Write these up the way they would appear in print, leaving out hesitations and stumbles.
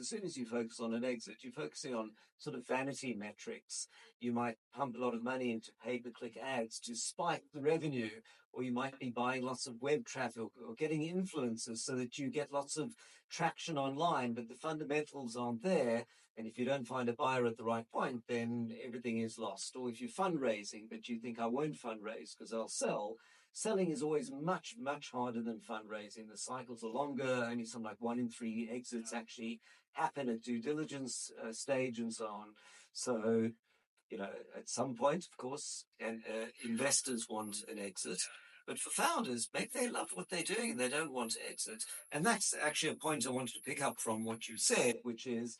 as soon as you focus on an exit, you're focusing on sort of vanity metrics. You might pump a lot of money into pay-per-click ads to spike the revenue, or you might be buying lots of web traffic or getting influencers so that you get lots of traction online, but the fundamentals aren't there. And if you don't find a buyer at the right point, then everything is lost. Or if you're fundraising, but you think I won't fundraise because I'll sell, selling is always much, much harder than fundraising. The cycles are longer, only some like 1 in 3 exits actually happen at due diligence stage and so on. So, at some point, of course, investors want an exit. But for founders, maybe they love what they're doing and they don't want to exit. And that's actually a point I wanted to pick up from what you said, which is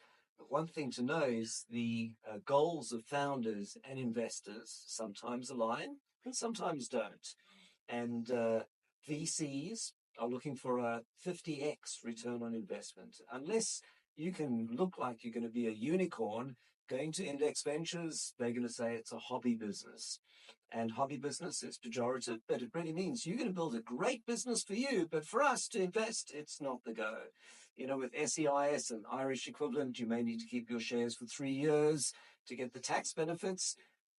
one thing to know is the goals of founders and investors sometimes align and sometimes don't. And VCs are looking for a 50x return on investment. Unless you can look like you're going to be a unicorn, going to index ventures, they're going to say it's a hobby business. And hobby business is pejorative, but it really means you're going to build a great business for you, but for us to invest, it's not the go. With SEIS and Irish equivalent, you may need to keep your shares for 3 years to get the tax benefits.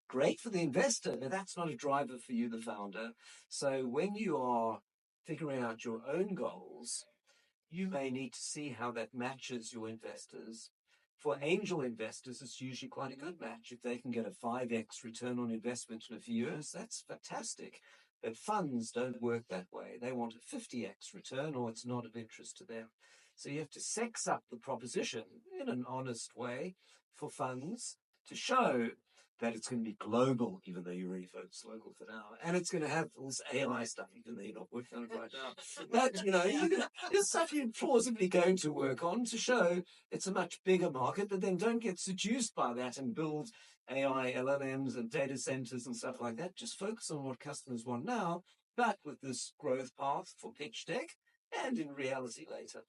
Great for the investor, but that's not a driver for you, the founder. So when you are figuring out your own goals, you may need to see how that matches your investors. For angel investors, it's usually quite a good match. If they can get a 5x return on investment in a few years, that's fantastic. But funds don't work that way. They want a 50x return or it's not of interest to them. So you have to sex up the proposition in an honest way for funds to show that it's going to be global, even though you really focus local for now. And it's going to have all this AI stuff, even though you're not working on it right now. But, there's stuff you're plausibly going to work on to show it's a much bigger market, but then don't get seduced by that and build AI, LLMs and data centers and stuff like that. Just focus on what customers want now, but with this growth path for pitch deck and in reality later.